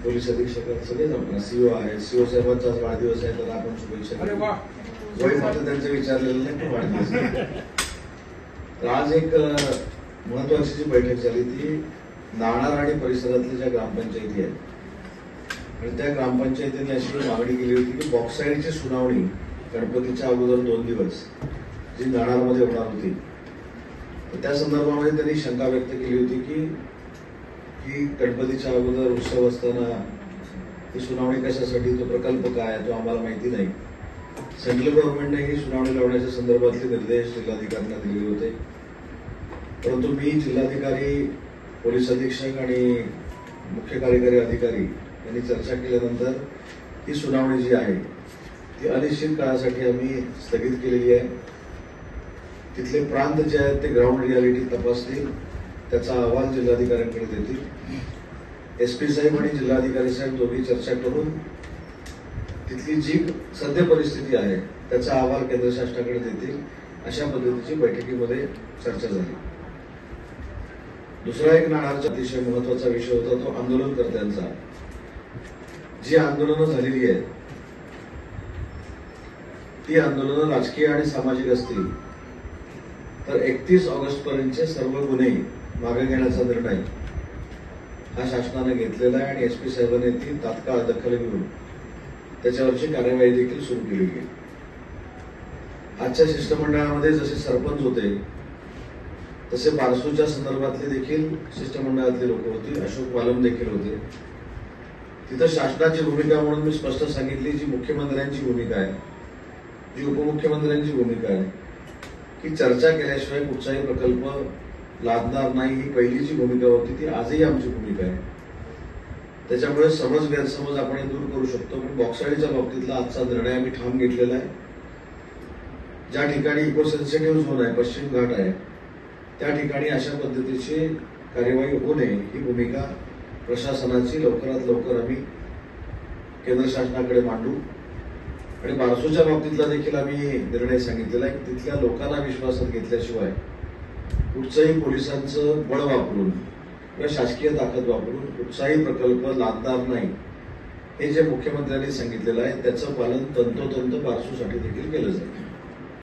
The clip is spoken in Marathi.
पोलीस अधीक्षक सगळेच आपण सीओ आहे, सीओ साहेबांचाच वाढदिवस आहे, तर आपण शुभेच्छा वय मात्र त्यांचं विचारलेलं नाही, पण वाढदिवस. तर आज एक महत्वाची जी बैठक झाली ती नाणार आणि परिसरातल्या ज्या ग्रामपंचायती आहेत आणि त्या ग्रामपंचायतीने अशी मागणी केली होती की बॉक्साईडची सुनावणी गणपतीच्या अगोदर 2 दिवस जी नाणारमध्ये होणार होती, तर त्या संदर्भामध्ये त्यांनी शंका व्यक्त केली होती की गणपतीच्या अगोदर उत्सव असताना ही सुनावणी कशासाठी, तो प्रकल्प काय तो आम्हाला माहिती नाही. सेंट्रल गव्हर्नमेंटने ही सुनावणी लावण्याच्या संदर्भातले निर्देश जिल्हाधिकाऱ्यांना दिले होते, परंतु मी जिल्हाधिकारी, पोलीस अधीक्षक आणि मुख्य कार्यकारी अधिकारी यांनी चर्चा केल्यानंतर ही सुनावणी जी आहे ती अनिश्चित काळासाठी आम्ही स्थगित केलेली आहे. तिथले प्रांत जे आहेत ते ग्राउंड रियालिटी तपासतील, त्याचा अहवाल जिल्हाधिकाऱ्यांकडे देतील. SP साहेब आणि जिल्हाधिकारी साहेब दोघी चर्चा करून तिथली जी सद्य परिस्थिती आहे त्याचा अहवाल केंद्र शासनाकडे देतील. अशा पद्धतीची बैठकीमध्ये चर्चा झाली. दुसरा एक नाणारचा अतिशय महत्वाचा विषय होता तो आंदोलनकर्त्यांचा. जी आंदोलनं झालेली आहेत ती आंदोलनं राजकीय आणि सामाजिक असतील तर 31 ऑगस्ट पर्यंतचे सर्व गुन्हे मागे घेण्याचा निर्णय हा शासनाने घेतलेला आहे आणि SP साहेबांनी ती तात्काळ दखल घेऊन त्याच्यावरची कार्यवाही देखील सुरू केली गेली. आजच्या शिष्टमंडळामध्ये जसे सरपंच होते तसे बारसूच्या संदर्भातले देखील शिष्टमंडळातले लोक होते, अशोक वालम देखील होते. तिथं शासनाची भूमिका म्हणून मी स्पष्ट सांगितली जी मुख्यमंत्र्यांची भूमिका आहे, जी उपमुख्यमंत्र्यांची भूमिका आहे की चर्चा केल्याशिवाय कुठचाही प्रकल्प लादणार नाही, ही पहिली जी भूमिका होती ती आजही आमची भूमिका आहे. त्याच्यामुळे समज गैरसमज आपण दूर करू शकतो. पण बॉक्साईडच्या बाबतीतला आजचा निर्णय आम्ही ठाम घेतलेला आहे. ज्या ठिकाणी इको सेन्सिटिव्ह झोन आहे, पश्चिम घाट आहे, त्या ठिकाणी अशा पद्धतीची कार्यवाही होऊ नये ही भूमिका प्रशासनाची लवकरात लवकर आम्ही केंद्र शासनाकडे मांडू. आणि बारसूच्या बाबतीतला देखील आम्ही निर्णय सांगितलेला आहे की तिथल्या लोकांना विश्वासात घेतल्याशिवाय कुठचंही पोलिसांचं बळ वापरून किंवा शासकीय ताकद वापरून कुठचाही प्रकल्प लादणार नाही. हे जे मुख्यमंत्र्यांनी सांगितलेलं आहे त्याचं पालन तंतोतंत बारसूसाठी देखील केलं जाईल.